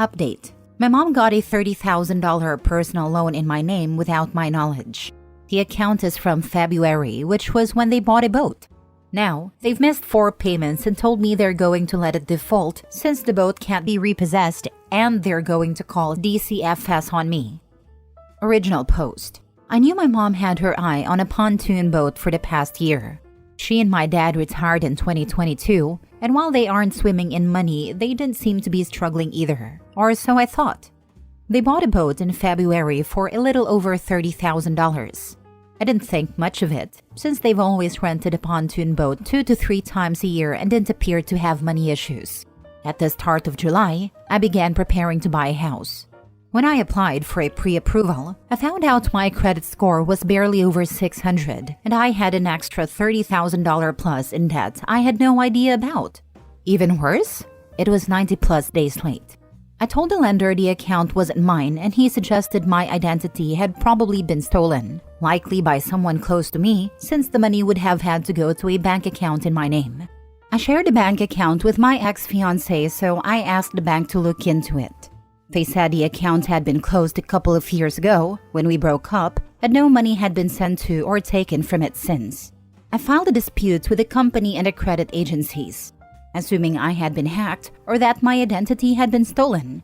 Update. My mom got a $30,000 personal loan in my name without my knowledge. The account is from February, which was when they bought a boat. Now, they've missed 4 payments and told me they're going to let it default since the boat can't be repossessed, and they're going to call DCFS on me. Original post. I knew my mom had her eye on a pontoon boat for the past year. She and my dad retired in 2022, and while they aren't swimming in money, they didn't seem to be struggling either, or so I thought. They bought a boat in February for a little over $30,000. I didn't think much of it, since they've always rented a pontoon boat 2 to 3 times a year and didn't appear to have money issues. At the start of July, I began preparing to buy a house. When I applied for a pre-approval, I found out my credit score was barely over 600, and I had an extra $30,000 plus in debt I had no idea about. Even worse, it was 90 plus days late. I told the lender the account wasn't mine, and he suggested my identity had probably been stolen, likely by someone close to me, since the money would have had to go to a bank account in my name. I shared a bank account with my ex-fiancée, so I asked the bank to look into it. They said the account had been closed a couple of years ago, when we broke up, and no money had been sent to or taken from it since. I filed a dispute with the company and the credit agencies, assuming I had been hacked or that my identity had been stolen.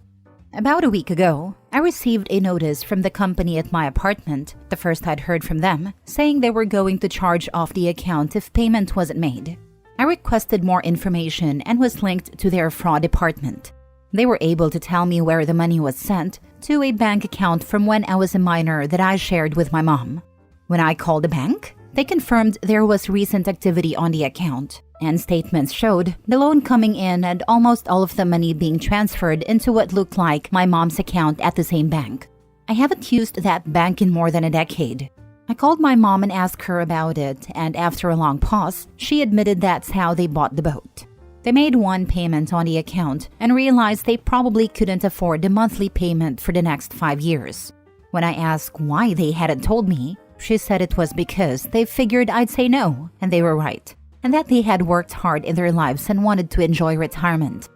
About a week ago, I received a notice from the company at my apartment, the first I'd heard from them, saying they were going to charge off the account if payment wasn't made. I requested more information and was linked to their fraud department. They were able to tell me where the money was sent, to a bank account from when I was a minor that I shared with my mom. When I called the bank, they confirmed there was recent activity on the account, and statements showed the loan coming in and almost all of the money being transferred into what looked like my mom's account at the same bank. I haven't used that bank in more than a decade. I called my mom and asked her about it, and after a long pause, she admitted that's how they bought the boat. They made 1 payment on the account and realized they probably couldn't afford the monthly payment for the next 5 years. When I asked why they hadn't told me, she said it was because they figured I'd say no, and they were right, and that they had worked hard in their lives and wanted to enjoy retirement.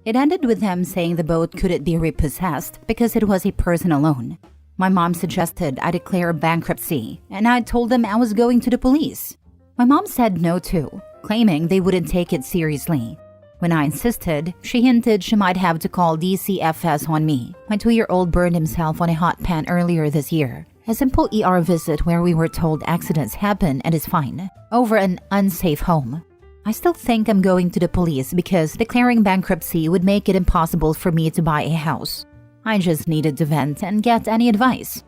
It ended with them saying the boat couldn't be repossessed because it was a personal loan. My mom suggested I declare bankruptcy, and I told them I was going to the police. My mom said no too, claiming they wouldn't take it seriously. When I insisted, she hinted she might have to call DCFS on me. My 2-year-old burned himself on a hot pan earlier this year. A simple ER visit where we were told accidents happen and is fine, over an unsafe home. I still think I'm going to the police because declaring bankruptcy would make it impossible for me to buy a house. I just needed to vent and get any advice.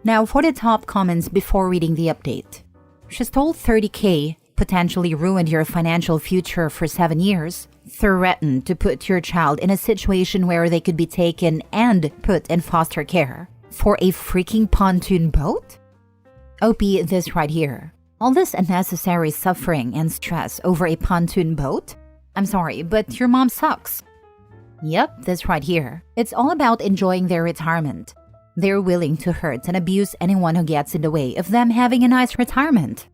Now for the top comments before reading the update. She stole $30K, potentially ruined your financial future for 7 years, threatened to put your child in a situation where they could be taken and put in foster care. For a freaking pontoon boat? OP, this right here. All this unnecessary suffering and stress over a pontoon boat? I'm sorry, but your mom sucks. Yep, this right here. It's all about enjoying their retirement. They're willing to hurt and abuse anyone who gets in the way of them having a nice retirement.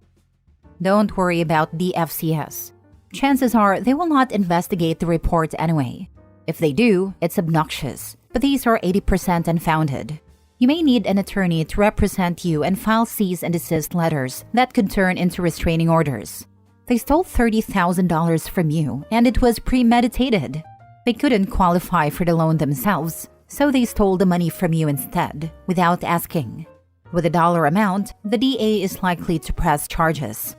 Don't worry about DFCS. Chances are they will not investigate the report anyway. If they do, it's obnoxious, but these are 80% unfounded. You may need an attorney to represent you and file cease and desist letters that could turn into restraining orders. They stole $30,000 from you, and it was premeditated. They couldn't qualify for the loan themselves, so they stole the money from you instead, without asking. With a dollar amount, the DA is likely to press charges.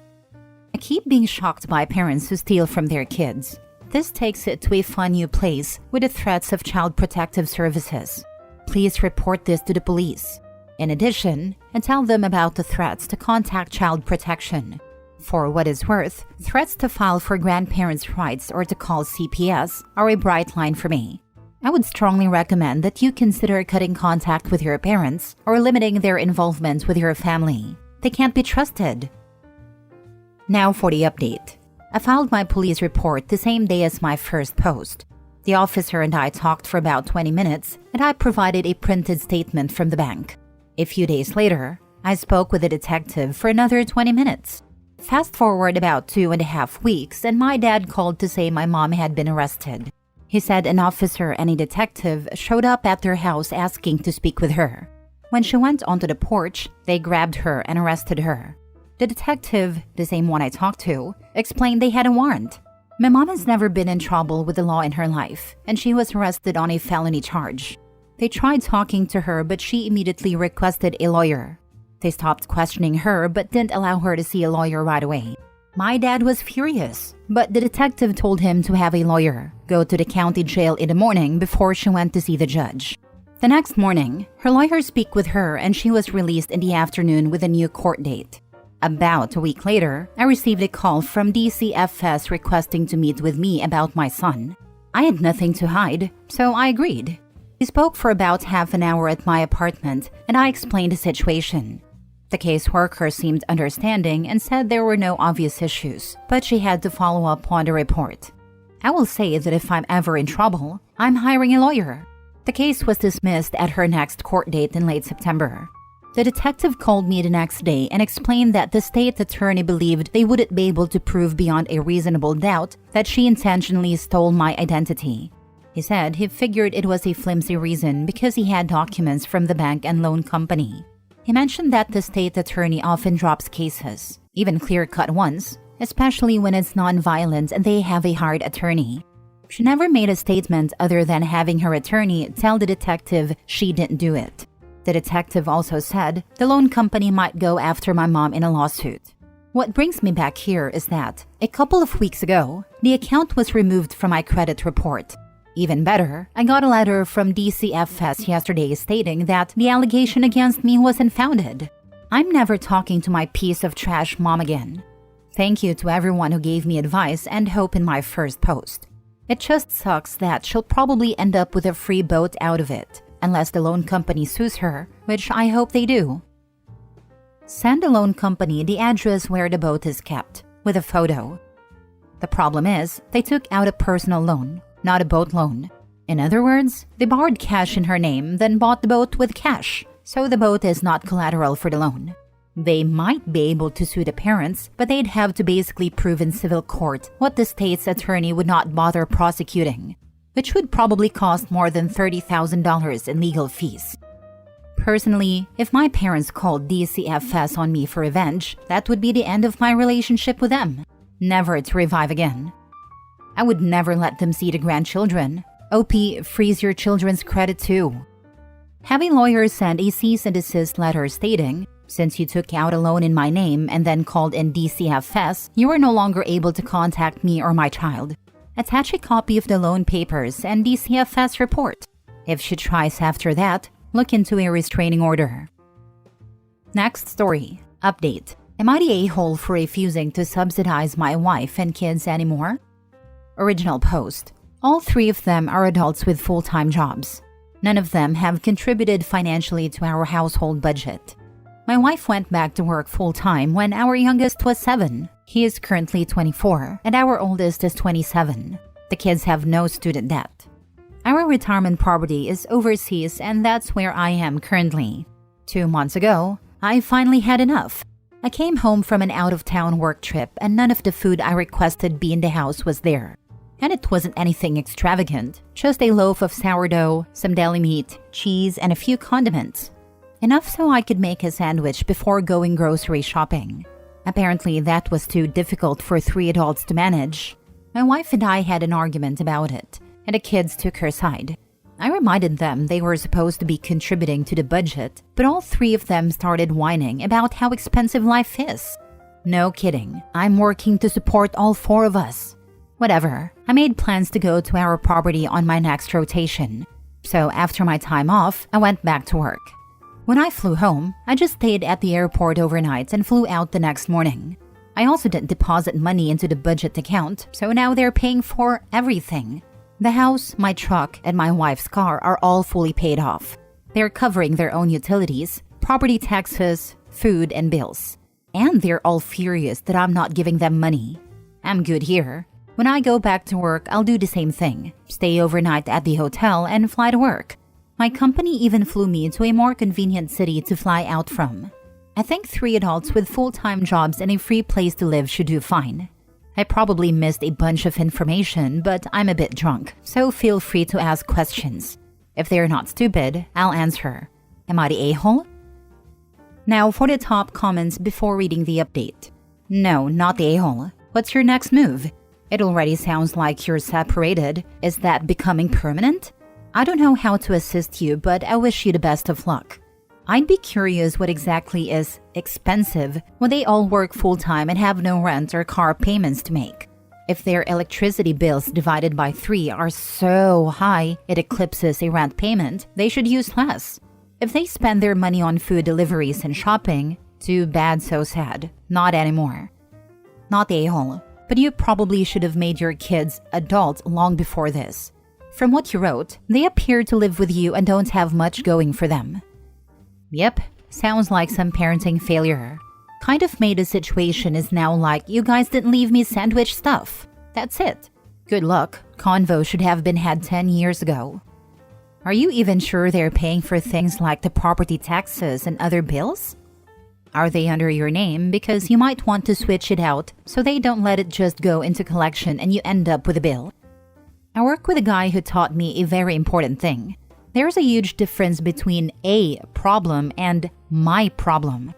I keep being shocked by parents who steal from their kids. This takes it to a fun new place with the threats of Child Protective Services. Please report this to the police. In addition, and tell them about the threats to contact Child Protection. For what is worth, threats to file for grandparents' rights or to call CPS are a bright line for me. I would strongly recommend that you consider cutting contact with your parents or limiting their involvement with your family. They can't be trusted. Now for the update. I filed my police report the same day as my first post. The officer and I talked for about 20 minutes, and I provided a printed statement from the bank. A few days later, I spoke with a detective for another 20 minutes. Fast forward about 2.5 weeks, and my dad called to say my mom had been arrested. He said an officer and a detective showed up at their house asking to speak with her. When she went onto the porch, they grabbed her and arrested her. The detective, the same one I talked to, explained they had a warrant. My mom has never been in trouble with the law in her life, and she was arrested on a felony charge. They tried talking to her, but she immediately requested a lawyer. They stopped questioning her, but didn't allow her to see a lawyer right away. My dad was furious, but the detective told him to have a lawyer go to the county jail in the morning before she went to see the judge. The next morning, her lawyer spoke with her and she was released in the afternoon with a new court date. About a week later, I received a call from DCFS requesting to meet with me about my son. I had nothing to hide, so I agreed. He spoke for about half an hour at my apartment and I explained the situation. The caseworker seemed understanding and said there were no obvious issues, but she had to follow up on the report. I will say that if I'm ever in trouble, I'm hiring a lawyer. The case was dismissed at her next court date in late September. The detective called me the next day and explained that the state attorney believed they wouldn't be able to prove beyond a reasonable doubt that she intentionally stole my identity. He said he figured it was a flimsy reason because he had documents from the bank and loan company. He mentioned that the state attorney often drops cases, even clear-cut ones, especially when it's non-violent and they have a hired attorney. She never made a statement other than having her attorney tell the detective she didn't do it. The detective also said the loan company might go after my mom in a lawsuit. What brings me back here is that, a couple of weeks ago, the account was removed from my credit report. Even better, I got a letter from DCFS yesterday stating that the allegation against me was unfounded. I'm never talking to my piece of trash mom again. Thank you to everyone who gave me advice and hope in my first post. It just sucks that she'll probably end up with a free boat out of it, unless the loan company sues her, which I hope they do. Send the loan company the address where the boat is kept, with a photo. The problem is, they took out a personal loan, not a boat loan. In other words, they borrowed cash in her name, then bought the boat with cash, so the boat is not collateral for the loan. They might be able to sue the parents, but they'd have to basically prove in civil court what the state's attorney would not bother prosecuting, which would probably cost more than $30,000 in legal fees. Personally, if my parents called DCFS on me for revenge, that would be the end of my relationship with them, never to revive again. I would never let them see the grandchildren. OP, freeze your children's credit too. Having lawyers send a cease and desist letter stating, since you took out a loan in my name and then called in DCFS, you are no longer able to contact me or my child. Attach a copy of the loan papers and DCFS report. If she tries after that, look into a restraining order. Next story. Update. Am I the a-hole for refusing to subsidize my wife and kids anymore? Original post. All three of them are adults with full-time jobs. None of them have contributed financially to our household budget. My wife went back to work full-time when our youngest was 7. He is currently 24, and our oldest is 27. The kids have no student debt. Our retirement property is overseas, and that's where I am currently. 2 months ago, I finally had enough. I came home from an out-of-town work trip, and none of the food I requested be in the house was there. And it wasn't anything extravagant, just a loaf of sourdough, some deli meat, cheese, and a few condiments. Enough so I could make a sandwich before going grocery shopping. Apparently, that was too difficult for 3 adults to manage. My wife and I had an argument about it, and the kids took her side. I reminded them they were supposed to be contributing to the budget, but all 3 of them started whining about how expensive life is. No kidding, I'm working to support all 4 of us. Whatever, I made plans to go to our property on my next rotation. So after my time off, I went back to work. When I flew home, I just stayed at the airport overnight and flew out the next morning. I also didn't deposit money into the budget account, so now they're paying for everything. The house, my truck, and my wife's car are all fully paid off. They're covering their own utilities, property taxes, food, and bills. And they're all furious that I'm not giving them money. I'm good here. When I go back to work, I'll do the same thing. Stay overnight at the hotel and fly to work. My company even flew me to a more convenient city to fly out from. I think 3 adults with full-time jobs and a free place to live should do fine. I probably missed a bunch of information, but I'm a bit drunk, so feel free to ask questions. If they're not stupid, I'll answer. Am I the a-hole? Now for the top comments before reading the update. No, not the a-hole. What's your next move? It already sounds like you're separated. Is that becoming permanent? I don't know how to assist you, but I wish you the best of luck. I'd be curious what exactly is expensive when they all work full-time and have no rent or car payments to make. If their electricity bills divided by 3 are so high it eclipses a rent payment, they should use less. If they spend their money on food deliveries and shopping, too bad, so sad. Not anymore. Not the a-hole, but you probably should have made your kids adults long before this. From what you wrote, they appear to live with you and don't have much going for them. Yep, sounds like some parenting failure. Kind of made the situation is now like you guys didn't leave me sandwich stuff. That's it. Good luck. Convo should have been had 10 years ago. Are you even sure they're paying for things like the property taxes and other bills? Are they under your name? Because you might want to switch it out so they don't let it just go into collection and you end up with a bill. I work with a guy who taught me a very important thing. There's a huge difference between a problem and my problem.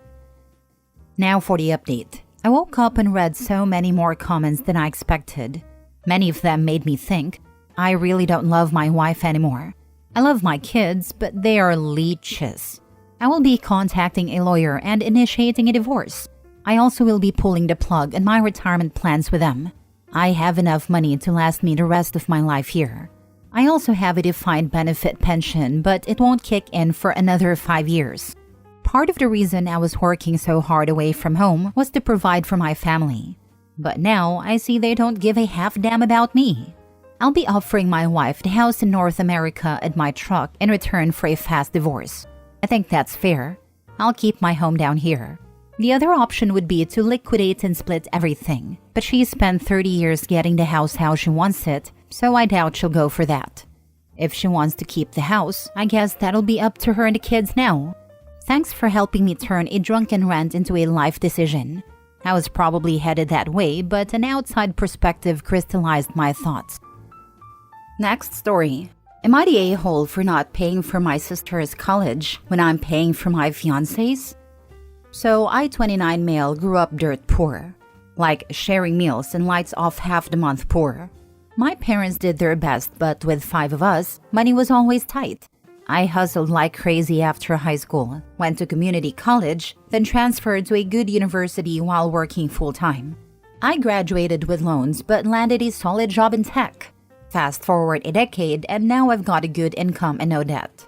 Now for the update. I woke up and read so many more comments than I expected. Many of them made me think, I really don't love my wife anymore. I love my kids, but they are leeches. I will be contacting a lawyer and initiating a divorce. I also will be pulling the plug on my retirement plans with them. I have enough money to last me the rest of my life here. I also have a defined benefit pension, but it won't kick in for another 5 years. Part of the reason I was working so hard away from home was to provide for my family. But now I see they don't give a half damn about me. I'll be offering my wife the house in North America and my truck in return for a fast divorce. I think that's fair. I'll keep my home down here. The other option would be to liquidate and split everything, but she spent 30 years getting the house how she wants it, so I doubt she'll go for that. If she wants to keep the house, I guess that'll be up to her and the kids now. Thanks for helping me turn a drunken rant into a life decision. I was probably headed that way, but an outside perspective crystallized my thoughts. Next story. Am I the a-hole for not paying for my sister's college when I'm paying for my fiancé's? So I, 29 male, grew up dirt poor. Like sharing meals and lights off half the month poor. My parents did their best, but with 5 of us, money was always tight. I hustled like crazy after high school, went to community college, then transferred to a good university while working full-time. I graduated with loans but landed a solid job in tech. Fast forward a decade and now I've got a good income and no debt.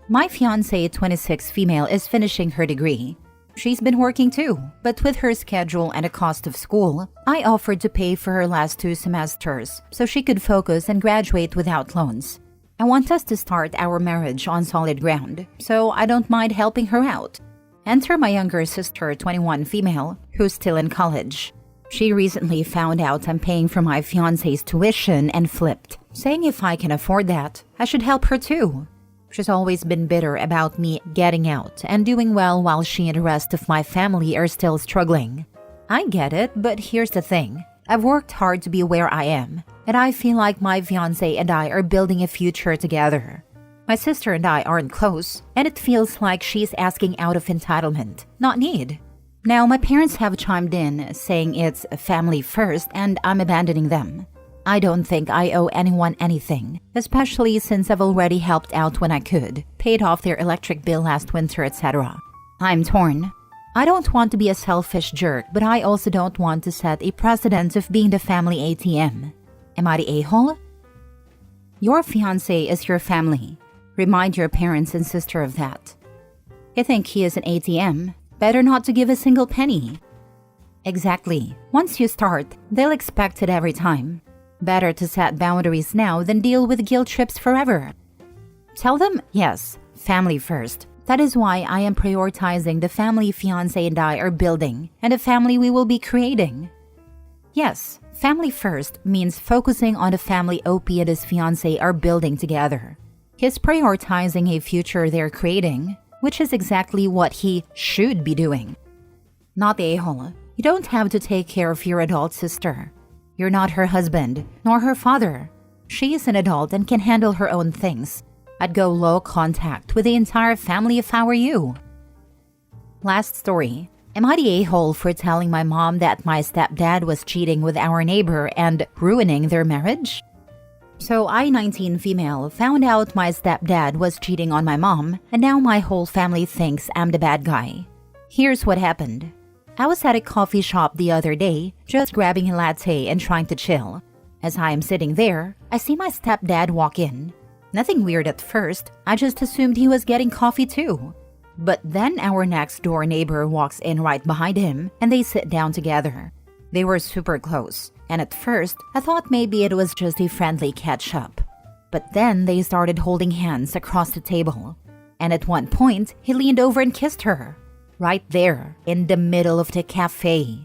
My fiancée, 26 female, is finishing her degree. She's been working too, but with her schedule and the cost of school, I offered to pay for her last 2 semesters so she could focus and graduate without loans. I want us to start our marriage on solid ground, so I don't mind helping her out. Enter my younger sister, 21 female, who's still in college. She recently found out I'm paying for my fiancé's tuition and flipped, saying if I can afford that, I should help her too. She's always been bitter about me getting out and doing well while she and the rest of my family are still struggling. I get it, but here's the thing. I've worked hard to be where I am, and I feel like my fiancé and I are building a future together. My sister and I aren't close, and it feels like she's asking out of entitlement, not need. Now, my parents have chimed in, saying it's family first and I'm abandoning them. I don't think I owe anyone anything, especially since I've already helped out when I could, paid off their electric bill last winter, etc. I'm torn. I don't want to be a selfish jerk, but I also don't want to set a precedent of being the family ATM. Am I the a-hole? Your fiancé is your family. Remind your parents and sister of that. You think he is an ATM? Better not to give a single penny. Exactly. Once you start, they'll expect it every time. Better to set boundaries now than deal with guilt trips forever. Tell them, yes, family first. That is why I am prioritizing the family fiancé and I are building and the family we will be creating. Yes, family first means focusing on the family OP and his fiancé are building together. He's prioritizing a future they're creating, which is exactly what he should be doing. Not the a-hole. You don't have to take care of your adult sister. You're not her husband, nor her father. She is an adult and can handle her own things. I'd go low contact with the entire family if I were you. Last story. Am I the a-hole for telling my mom that my stepdad was cheating with our neighbor and ruining their marriage? So I, 19 female, found out my stepdad was cheating on my mom, and now my whole family thinks I'm the bad guy. Here's what happened. I was at a coffee shop the other day, just grabbing a latte and trying to chill. As I am sitting there, I see my stepdad walk in. Nothing weird at first, I just assumed he was getting coffee too. But then our next door neighbor walks in right behind him and they sit down together. They were super close, and at first I thought maybe it was just a friendly catch-up. But then they started holding hands across the table. And at one point, he leaned over and kissed her. Right there, in the middle of the cafe.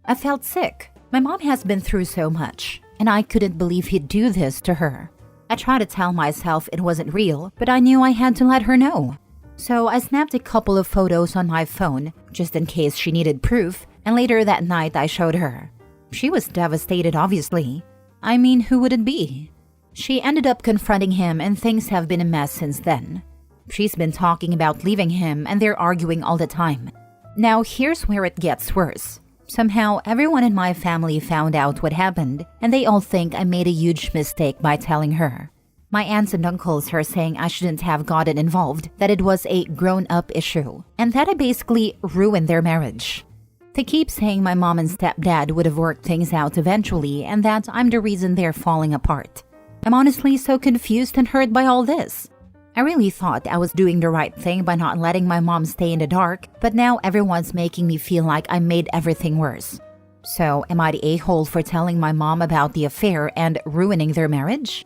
I felt sick. My mom has been through so much, and I couldn't believe he'd do this to her. I tried to tell myself it wasn't real, but I knew I had to let her know. So I snapped a couple of photos on my phone, just in case she needed proof, and later that night I showed her. She was devastated, obviously. I mean, who would it be? She ended up confronting him and things have been a mess since then. She's been talking about leaving him and they're arguing all the time. Now here's where it gets worse. Somehow everyone in my family found out what happened and they all think I made a huge mistake by telling her. My aunts and uncles are saying I shouldn't have gotten involved, that it was a grown-up issue, and that I basically ruined their marriage. They keep saying my mom and stepdad would have worked things out eventually and that I'm the reason they're falling apart. I'm honestly so confused and hurt by all this. I really thought I was doing the right thing by not letting my mom stay in the dark, but now everyone's making me feel like I made everything worse. So, am I the a-hole for telling my mom about the affair and ruining their marriage?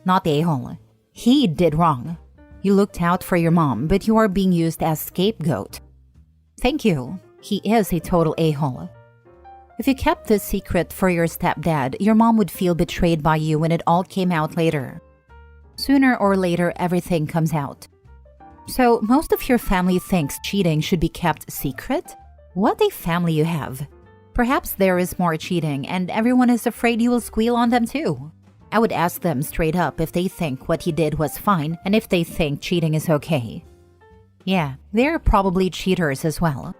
Not the a-hole. He did wrong. You looked out for your mom, but you are being used as scapegoat. Thank you. He is a total a-hole. If you kept this secret for your stepdad, your mom would feel betrayed by you when it all came out later. Sooner or later, everything comes out. So, most of your family thinks cheating should be kept secret? What a family you have. Perhaps there is more cheating and everyone is afraid you will squeal on them too. I would ask them straight up if they think what he did was fine and if they think cheating is okay. Yeah, they're probably cheaters as well.